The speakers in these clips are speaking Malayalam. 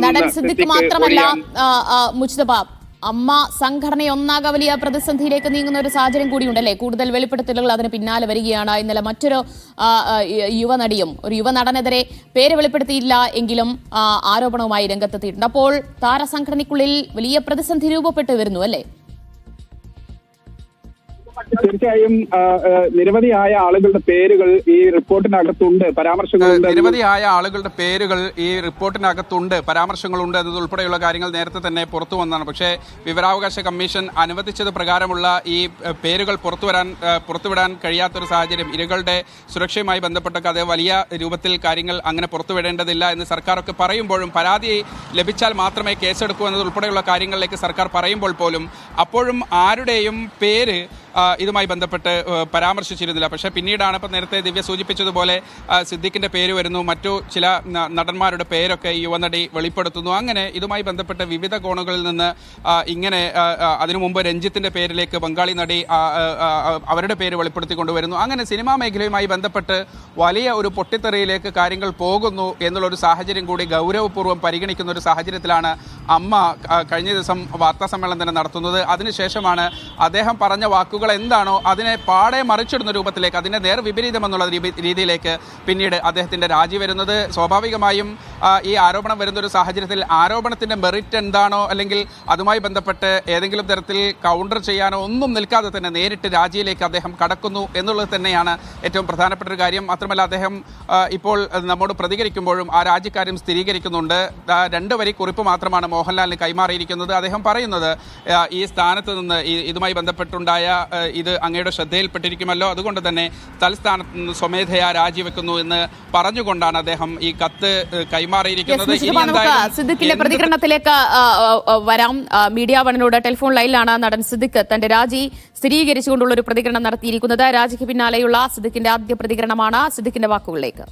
നടൻ സിദ്ദിഖ് മാത്രമല്ല മുജ്തബ, അമ്മ സംഘടനയൊന്നാകെ വലിയ പ്രതിസന്ധിയിലേക്ക് നീങ്ങുന്ന ഒരു സാഹചര്യം കൂടിയുണ്ടല്ലേ? കൂടുതൽ വെളിപ്പെടുത്തലുകൾ അതിന് പിന്നാലെ വരികയാണ്. ഇന്നലെ മറ്റൊരു യുവനടിയും ഒരു യുവനടനെതിരെ പേര് വെളിപ്പെടുത്തിയില്ല എങ്കിലും ആരോപണവുമായി രംഗത്തെത്തിയിട്ടുണ്ട്. അപ്പോൾ താരസംഘടനയ്ക്കുള്ളിൽ വലിയ പ്രതിസന്ധി രൂപപ്പെട്ടു വരുന്നു അല്ലേ? തീർച്ചയായും നിരവധിയായ ആളുകളുടെ പേരുകൾ ഈ റിപ്പോർട്ടിനകത്തുണ്ട്, പരാമർശങ്ങളുണ്ട്. നിരവധിയായ ആളുകളുടെ പേരുകൾ ഈ റിപ്പോർട്ടിനകത്തുണ്ട്, പരാമർശങ്ങളുണ്ട് എന്നതുൾപ്പെടെയുള്ള കാര്യങ്ങൾ നേരത്തെ തന്നെ പുറത്തു വന്നതാണ്. പക്ഷേ വിവരാവകാശ കമ്മീഷൻ അനുവദിച്ചത് പ്രകാരമുള്ള ഈ പേരുകൾ പുറത്തുവിടാൻ കഴിയാത്തൊരു സാഹചര്യം, ഇരകളുടെ സുരക്ഷയുമായി ബന്ധപ്പെട്ടൊക്കെ അത് വലിയ രൂപത്തിൽ കാര്യങ്ങൾ അങ്ങനെ പുറത്തുവിടേണ്ടതില്ല എന്ന് സർക്കാരൊക്കെ പറയുമ്പോഴും, പരാതി ലഭിച്ചാൽ മാത്രമേ കേസെടുക്കൂ എന്നതുൾപ്പെടെയുള്ള കാര്യങ്ങളിലേക്ക് സർക്കാർ പറയുമ്പോൾ പോലും അപ്പോഴും ആരുടെയും പേര് ഇതുമായി ബന്ധപ്പെട്ട് പരാമർശിച്ചിരുന്നില്ല. പക്ഷേ പിന്നീടാണ് ഇപ്പം നേരത്തെ ദിവ്യ സൂചിപ്പിച്ചതുപോലെ സിദ്ദിഖിൻ്റെ പേര് വരുന്നു, മറ്റു ചില നടന്മാരുടെ പേരൊക്കെ ഈ യുവനടി വെളിപ്പെടുത്തുന്നു. അങ്ങനെ ഇതുമായി ബന്ധപ്പെട്ട് വിവിധ കോണുകളിൽ നിന്ന് ഇങ്ങനെ അതിനു മുമ്പ് രഞ്ജിത്തിൻ്റെ പേരിലേക്ക് ബംഗാളി നടി അവരുടെ പേര് വെളിപ്പെടുത്തിക്കൊണ്ടുവരുന്നു. അങ്ങനെ സിനിമാ മേഖലയുമായി ബന്ധപ്പെട്ട് വലിയ ഒരു പൊട്ടിത്തെറിയിലേക്ക് കാര്യങ്ങൾ പോകുന്നു എന്നുള്ളൊരു സാഹചര്യം കൂടി ഗൗരവപൂർവ്വം പരിഗണിക്കുന്ന ഒരു സാഹചര്യത്തിലാണ് അമ്മ കഴിഞ്ഞ ദിവസം വാർത്താ സമ്മേളനം തന്നെ നടത്തുന്നത്. അതിനുശേഷമാണ് അദ്ദേഹം പറഞ്ഞ വാക്കുകൾ എന്താണോ അതിനെ പാടെ മറിച്ചിടുന്ന രൂപത്തിലേക്ക്, അതിനെ നേർവിപരീതമെന്നുള്ള രീതിയിലേക്ക് പിന്നീട് അദ്ദേഹത്തിൻ്റെ രാജി വരുന്നത്. സ്വാഭാവികമായും ഈ ആരോപണം വരുന്നൊരു സാഹചര്യത്തിൽ ആരോപണത്തിൻ്റെ മെറിറ്റ് എന്താണോ അല്ലെങ്കിൽ അതുമായി ബന്ധപ്പെട്ട് ഏതെങ്കിലും തരത്തിൽ കൗണ്ടർ ചെയ്യാനോ ഒന്നും നിൽക്കാതെ തന്നെ നേരിട്ട് രാജിയിലേക്ക് അദ്ദേഹം കടക്കുന്നു എന്നുള്ളത് തന്നെയാണ് ഏറ്റവും പ്രധാനപ്പെട്ട ഒരു കാര്യം. മാത്രമല്ല അദ്ദേഹം ഇപ്പോൾ നമ്മോട് പ്രതികരിക്കുമ്പോഴും ആ രാജിക്കാര്യം സ്ഥിരീകരിക്കുന്നുണ്ട്. 2 വരി കുറിപ്പ് മാത്രമാണ് മോഹൻലാലിന് കൈമാറിയിരിക്കുന്നത്. അദ്ദേഹം പറയുന്നത് ഈ സ്ഥാനത്ത് നിന്ന് ഇതുമായി ബന്ധപ്പെട്ടുണ്ടായ ഇത് അങ്ങയുടെ ശ്രദ്ധയിൽപ്പെട്ടിരിക്കുമല്ലോ, അതുകൊണ്ട് തന്നെ തൽസ്ഥാനത്ത് നിന്ന് സ്വമേധയാ രാജിവെക്കുന്നു എന്ന് പറഞ്ഞുകൊണ്ടാണ് അദ്ദേഹം ഈ കത്ത് കൈമാറിയിരിക്കുന്നത്. സിദ്ദിഖിന്റെ പ്രതികരണത്തിലേക്ക് വരാം. മീഡിയ വണിനോട് ടെലിഫോൺ ലൈനിലാണ് നടൻ സിദ്ദിഖ് തന്റെ രാജി സ്ഥിരീകരിച്ചുകൊണ്ടുള്ള ഒരു പ്രതികരണം നടത്തിയിരിക്കുന്നത്. രാജിക്ക് പിന്നാലെയുള്ള സിദ്ദിഖിന്റെ ആദ്യ പ്രതികരണമാണ്. സിദ്ദിഖിന്റെ വാക്കുകളിലേക്ക്.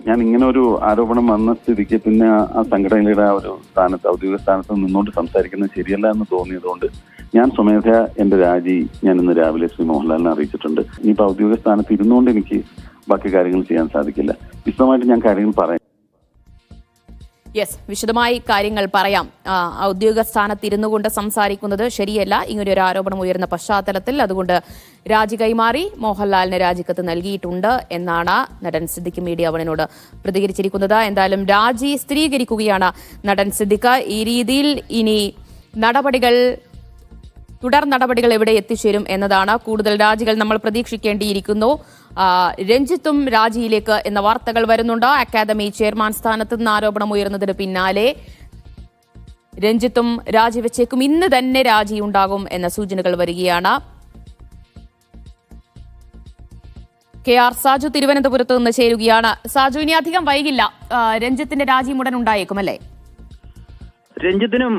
ഞാൻ ഇങ്ങനെ ഒരു ആരോപണം വന്ന സ്ഥിതിക്ക് പിന്നെ ആ സംഘടനയുടെ ആ ഒരു സ്ഥാനത്ത്, ഔദ്യോഗിക സ്ഥാനത്ത് നിന്നുകൊണ്ട് സംസാരിക്കുന്നത് ശരിയല്ല എന്ന് തോന്നിയതുകൊണ്ട് ഞാൻ സ്വമേധയാ എന്റെ രാജി ഞാൻ ഇന്ന് രാവിലെ ശ്രീ മോഹൻലാലിനെ അറിയിച്ചിട്ടുണ്ട്. ഇനിയിപ്പോൾ ഔദ്യോഗിക സ്ഥാനത്ത് ഇരുന്നുകൊണ്ട് എനിക്ക് ബാക്കി കാര്യങ്ങൾ ചെയ്യാൻ സാധിക്കില്ല. വിശദമായിട്ട് ഞാൻ കാര്യങ്ങൾ പറയാം. വിശദമായി കാര്യങ്ങൾ പറയാം. ഔദ്യോഗിക സ്ഥാനത്ത് ഇരുന്നു കൊണ്ട് സംസാരിക്കുന്നത് ശരിയല്ല, ഇങ്ങനെയൊരു ആരോപണം ഉയർന്ന പശ്ചാത്തലത്തിൽ. അതുകൊണ്ട് രാജി കൈമാറി മോഹൻലാലിന് രാജിക്കത്ത് നൽകിയിട്ടുണ്ട് എന്നാണ് നടൻ സിദ്ദിഖ് മീഡിയ വണിനോട് പ്രതികരിച്ചിരിക്കുന്നത്. എന്തായാലും രാജി സ്ഥിരീകരിക്കുകയാണ് നടൻ സിദ്ദിഖ്. ഈ രീതിയിൽ ഇനി തുടർ നടപടികൾ എവിടെ എത്തിച്ചേരും എന്നതാണ്. കൂടുതൽ രാജികൾ നമ്മൾ പ്രതീക്ഷിക്കേണ്ടിയിരിക്കുന്നു. രഞ്ജിത്തും രാജിയിലേക്ക് എന്ന വാർത്തകൾ വരുന്നുണ്ട്. അക്കാദമി ചെയർമാൻ സ്ഥാനത്ത് നിന്ന് ആരോപണം ഉയർന്നതിന് പിന്നാലെ രഞ്ജിത്തും രാജിവെച്ചേക്കും. ഇന്ന് തന്നെ രാജിയുണ്ടാകും എന്ന സൂചനകൾ വരികയാണ്. KR സാജു തിരുവനന്തപുരത്ത് നിന്ന് ചേരുകയാണ്. സാജു, ഇനി അധികം വൈകില്ല, രഞ്ജിത്തിന്റെ രാജി ഉടൻ ഉണ്ടായേക്കും അല്ലേ? രഞ്ജിത്തിനും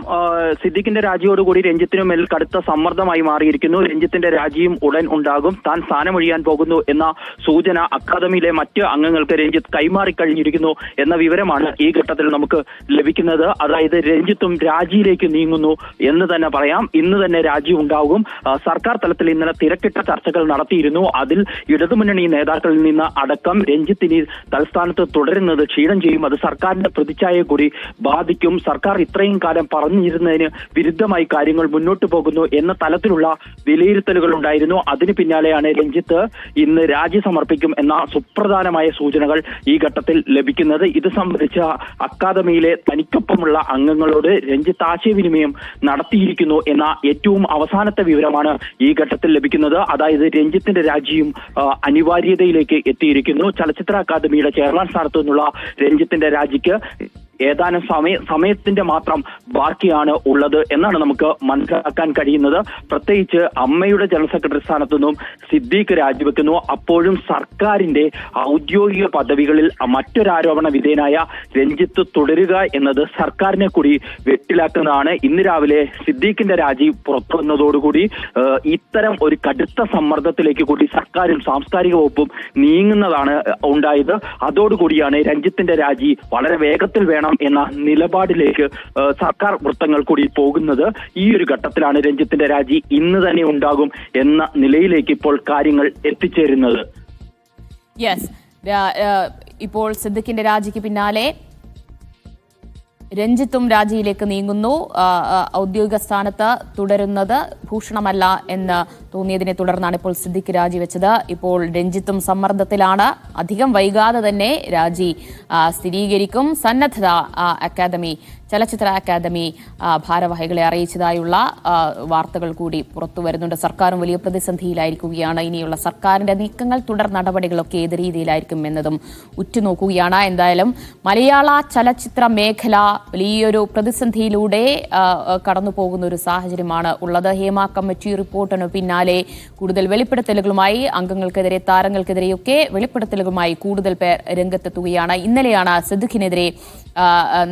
സിദ്ദിഖിന്റെ രാജിയോടുകൂടി രഞ്ജിത്തിനും മേൽ കടുത്ത സമ്മർദ്ദമായി മാറിയിരിക്കുന്നു. രഞ്ജിത്തിന്റെ രാജിയും ഉടൻ ഉണ്ടാകും. താൻ സ്ഥാനമൊഴിയാൻ പോകുന്നു എന്ന സൂചന അക്കാദമിയിലെ മറ്റ് അംഗങ്ങൾക്ക് രഞ്ജിത്ത് കൈമാറിക്കഴിഞ്ഞിരിക്കുന്നു എന്ന വിവരമാണ് ഈ ഘട്ടത്തിൽ നമുക്ക് ലഭിക്കുന്നത്. അതായത് രഞ്ജിത്തും രാജിയിലേക്ക് നീങ്ങുന്നു എന്ന് തന്നെ പറയാം. ഇന്ന് തന്നെ രാജി ഉണ്ടാകും. സർക്കാർ തലത്തിൽ ഇന്നലെ തിരക്കിട്ട ചർച്ചകൾ നടത്തിയിരുന്നു. അതിൽ ഇടതുമുന്നണി നേതാക്കളിൽ നിന്ന് അടക്കം രഞ്ജിത്തിന് തൽസ്ഥാനത്ത് തുടരുന്നത് ക്ഷീണം ചെയ്യും, അത് സർക്കാരിന്റെ പ്രതിച്ഛായയെ കൂടി ബാധിക്കും, സർക്കാർ ഇത്രയും കാലം പറഞ്ഞിരുന്നതിന് വിരുദ്ധമായി കാര്യങ്ങൾ മുന്നോട്ട് പോകുന്നു എന്ന തലത്തിലുള്ള വിലയിരുത്തലുകൾ ഉണ്ടായിരുന്നു. അതിന് പിന്നാലെയാണ് രഞ്ജിത്ത് ഇന്ന് രാജി സമർപ്പിക്കും എന്ന സുപ്രധാനമായ സൂചനകൾ ഈ ഘട്ടത്തിൽ ലഭിക്കുന്നത്. ഇത് സംബന്ധിച്ച അക്കാദമിയിലെ തനിക്കൊപ്പമുള്ള അംഗങ്ങളോട് രഞ്ജിത്ത് ആശയവിനിമയം നടത്തിയിരിക്കുന്നു എന്ന ഏറ്റവും അവസാനത്തെ വിവരമാണ് ഈ ഘട്ടത്തിൽ ലഭിക്കുന്നത്. അതായത് രഞ്ജിത്തിന്റെ രാജിയും അനിവാര്യതയിലേക്ക് എത്തിയിരിക്കുന്നു. ചലച്ചിത്ര അക്കാദമിയുടെ ചെയർമാൻ സ്ഥാനത്തു നിന്നുള്ള രഞ്ജിത്തിന്റെ രാജിക്ക് ഏതാനും സമയത്തിന്റെ മാത്രം ബാക്കിയാണ് ഉള്ളത് എന്നാണ് നമുക്ക് മനസ്സിലാക്കാൻ കഴിയുന്നത്. പ്രത്യേകിച്ച് അമ്മയുടെ ജനറൽ സെക്രട്ടറി സ്ഥാനത്തു നിന്നും സിദ്ദീഖ് രാജിവെക്കുന്നു. അപ്പോഴും സർക്കാരിന്റെ ഔദ്യോഗിക പദവികളിൽ മറ്റൊരാരോപണ വിധേയനായ രഞ്ജിത്ത് തുടരുക എന്നത് സർക്കാരിനെ കൂടി വെട്ടിലാക്കുന്നതാണ്. ഇന്ന് രാവിലെ സിദ്ദീഖിന്റെ രാജി പുറത്തു വന്നതോടുകൂടി ഇത്തരം ഒരു കടുത്ത സമ്മർദ്ദത്തിലേക്ക് കൂടി സർക്കാരും സാംസ്കാരിക വകുപ്പും നീങ്ങുന്നതാണ് ഉണ്ടായത്. അതോടുകൂടിയാണ് രഞ്ജിത്തിന്റെ രാജി വളരെ വേഗത്തിൽ വേണം എന്ന നിലപാടിലേക്ക് സർക്കാർ വൃത്തങ്ങൾ കൂടി പോകുന്നത്. ഈ ഒരു ഘട്ടത്തിലാണ് രഞ്ജിത്തിന്റെ രാജി ഇന്ന് തന്നെ ഉണ്ടാകും എന്ന നിലയിലേക്ക് ഇപ്പോൾ കാര്യങ്ങൾ എത്തിച്ചേരുന്നത്. ഇപ്പോൾ സിദ്ദിഖിന്റെ രാജിക്ക് പിന്നാലെ രഞ്ജിത്തും രാജിയിലേക്ക് നീങ്ങുന്നു. ഔദ്യോഗിക സ്ഥാനത്ത് തുടരുന്നത് ഭൂഷണമല്ല എന്ന് തോന്നിയതിനെ തുടർന്നാണ് ഇപ്പോൾ സിദ്ദിഖ് രാജിവെച്ചത്. ഇപ്പോൾ രഞ്ജിത്തും സമ്മർദ്ദത്തിലാണ്. അധികം വൈകാതെ തന്നെ രാജി സ്ഥിരീകരിക്കും. സന്നദ്ധത അക്കാദമി, ചലച്ചിത്ര അക്കാദമി ഭാരവാഹികളെ അറിയിച്ചതായുള്ള വാർത്തകൾ കൂടി പുറത്തു വരുന്നുണ്ട്. സർക്കാരും വലിയ പ്രതിസന്ധിയിലായിരിക്കുകയാണ്. ഇനിയുള്ള സർക്കാരിന്റെ നീക്കങ്ങൾ, തുടർ നടപടികളൊക്കെ ഏത് രീതിയിലായിരിക്കും എന്നതും ഉറ്റുനോക്കുകയാണ്. എന്തായാലും മലയാള ചലച്ചിത്ര മേഖല വലിയൊരു പ്രതിസന്ധിയിലൂടെ കടന്നു പോകുന്ന ഒരു സാഹചര്യമാണ് ഉള്ളത്. ഹേമ കമ്മിറ്റി റിപ്പോർട്ടിന് പിന്നാലെ കൂടുതൽ വെളിപ്പെടുത്തലുകളുമായി അംഗങ്ങൾക്കെതിരെ, താരങ്ങൾക്കെതിരെയൊക്കെ വെളിപ്പെടുത്തലുകളുമായി കൂടുതൽ പേർ രംഗത്തെത്തുകയാണ്. ഇന്നലെയാണ് സിദ്ദിഖിനെതിരെ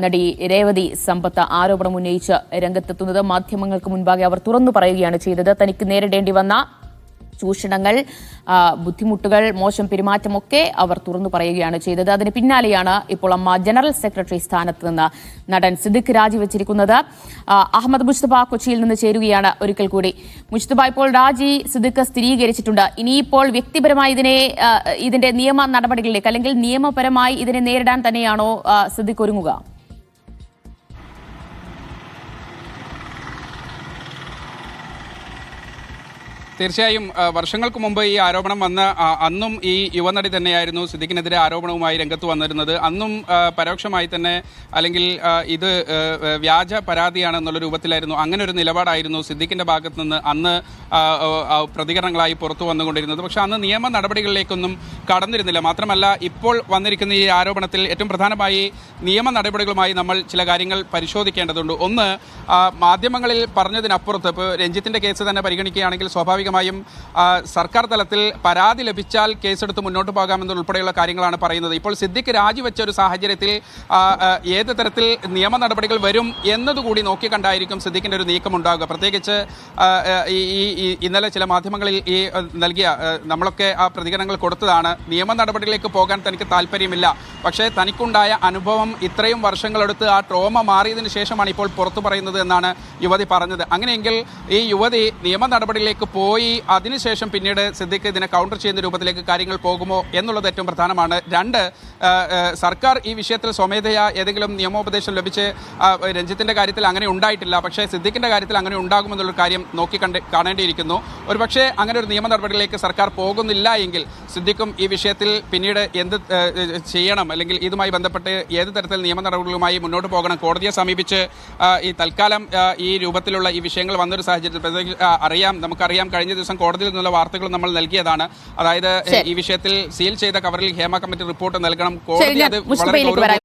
നടി രേവതി സമ്പത്ത് ആരോപണം ഉന്നയിച്ച് രംഗത്തെത്തുന്നത്. മാധ്യമങ്ങൾക്ക് മുൻപാകെ അവർ തുറന്നു പറയുകയാണ് ചെയ്തത്. തനിക്ക് നേരിടേണ്ടി വന്ന ചൂഷണങ്ങൾ, ബുദ്ധിമുട്ടുകൾ, മോശം പെരുമാറ്റമൊക്കെ അവർ തുറന്നു പറയുകയാണ് ചെയ്തത്. അതിന് പിന്നാലെയാണ് ഇപ്പോൾ അമ്മ ജനറൽ സെക്രട്ടറി സ്ഥാനത്ത് നിന്ന് നടൻ സിദ്ദിഖ് രാജിവെച്ചിരിക്കുന്നത്. അഹമ്മദ് മുസ്തഫ കൊച്ചിയിൽ നിന്ന് ചേരുകയാണ് ഒരിക്കൽ കൂടി. മുസ്തഫ, ഇപ്പോൾ രാജി സിദ്ദിഖ് സ്ഥിരീകരിച്ചിട്ടുണ്ട്. ഇനിയിപ്പോൾ വ്യക്തിപരമായി ഇതിന്റെ നിയമ നടപടികളിലേക്ക്, അല്ലെങ്കിൽ നിയമപരമായി ഇതിനെ നേരിടാൻ തന്നെയാണോ സിദ്ദിഖ് ഒരുങ്ങുക? തീർച്ചയായും വർഷങ്ങൾക്ക് മുമ്പ് ഈ ആരോപണം വന്ന അന്നും ഈ യുവനടി തന്നെയായിരുന്നു സിദ്ദിഖിനെതിരെ ആരോപണവുമായി രംഗത്ത് വന്നിരുന്നത്. അന്നും പരോക്ഷമായി തന്നെ, അല്ലെങ്കിൽ ഇത് വ്യാജ പരാതിയാണെന്നുള്ള രൂപത്തിലായിരുന്നു, അങ്ങനെ ഒരു നിലപാടായിരുന്നു സിദ്ദിഖിന്റെ ഭാഗത്ത് നിന്ന് അന്ന് പ്രതികരണങ്ങളായി പുറത്തു വന്നുകൊണ്ടിരുന്നത്. പക്ഷെ അന്ന് നിയമ നടപടികളിലേക്കൊന്നും കടന്നിരുന്നില്ല. മാത്രമല്ല, ഇപ്പോൾ വന്നിരിക്കുന്ന ഈ ആരോപണത്തിൽ ഏറ്റവും പ്രധാനമായി നിയമ നടപടികളുമായി നമ്മൾ ചില കാര്യങ്ങൾ പരിശോധിക്കേണ്ടതുണ്ട്. ഒന്ന്, മാധ്യമങ്ങളിൽ പറഞ്ഞതിനപ്പുറത്ത് ഇപ്പോൾ രഞ്ജിത്തിന്റെ കേസ് തന്നെ പരിഗണിക്കുകയാണെങ്കിൽ സ്വാഭാവികമായും സർക്കാർ തലത്തിൽ പരാതി ലഭിച്ചാൽ കേസെടുത്ത് മുന്നോട്ട് പോകാമെന്നുൾപ്പെടെയുള്ള കാര്യങ്ങളാണ് പറയുന്നത്. ഇപ്പോൾ സിദ്ദിഖ് രാജിവെച്ച ഒരു സാഹചര്യത്തിൽ ഏത് തരത്തിൽ നിയമ നടപടികൾ വരും എന്നതുകൂടി നോക്കിക്കണ്ടായിരിക്കും സിദ്ദിഖിന്റെ ഒരു നീക്കമുണ്ടാകുക. പ്രത്യേകിച്ച് ഈ ഇന്നലെ ചില മാധ്യമങ്ങളിൽ ഈ നൽകിയ, നമ്മളൊക്കെ ആ പ്രതികരണങ്ങൾ കൊടുത്തതാണ്, നിയമ നടപടികളിലേക്ക് പോകാൻ തനിക്ക് താല്പര്യമില്ല, പക്ഷേ തനിക്കുണ്ടായ അനുഭവം ഇത്രയും വർഷങ്ങളെടുത്ത് ആ ട്രോമ മാറിയതിനു ശേഷമാണ് ഇപ്പോൾ പുറത്തു പറയുന്നത് എന്നാണ് യുവതി പറഞ്ഞത്. അങ്ങനെയെങ്കിൽ ഈ യുവതി നിയമ നടപടിയിലേക്ക് പോയി അതിനുശേഷം പിന്നീട് സിദ്ദിഖ് ഇതിനെ കൗണ്ടർ ചെയ്യുന്ന രൂപത്തിലേക്ക് കാര്യങ്ങൾ പോകുമോ എന്നുള്ളത് ഏറ്റവും പ്രധാനമാണ്. രണ്ട്, സർക്കാർ ഈ വിഷയത്തിൽ സ്വമേധയാ ഏതെങ്കിലും നിയമോപദേശം ലഭിച്ച് രഞ്ജിത്തിന്റെ കാര്യത്തിൽ അങ്ങനെ ഉണ്ടായിട്ടില്ല, പക്ഷേ സിദ്ദിഖിന്റെ കാര്യത്തിൽ അങ്ങനെ ഉണ്ടാകുമെന്നുള്ളൊരു കാര്യം കാണേണ്ടിയിരിക്കുന്നു. ഒരുപക്ഷെ അങ്ങനെ ഒരു നിയമ നടപടിയിലേക്ക് സർക്കാർ പോകുന്നില്ല എങ്കിൽ സിദ്ദിഖും ഈ വിഷയത്തിൽ പിന്നീട് എന്ത് ചെയ്യണം, അല്ലെങ്കിൽ ഇതുമായി ബന്ധപ്പെട്ട് ഏത് തരത്തിൽ നിയമ നടപടികളുമായി മുന്നോട്ട് പോകണം, കോടതിയെ സമീപിച്ച് ഈ തൽക്കാലം ഈ രൂപത്തിലുള്ള ഈ വിഷയങ്ങൾ വന്നൊരു സാഹചര്യത്തിൽ നമുക്കറിയാം കഴിഞ്ഞ ദിവസം കോടതിയിൽ നിന്നുള്ള വാർത്തകൾ നമ്മൾ നൽകിയതാണ്. അതായത് ഈ വിഷയത്തിൽ സീൽ ചെയ്ത കവറിൽ ഹേമ കമ്മിറ്റി റിപ്പോർട്ട് നൽകണം, കോടതി അത് വളരെ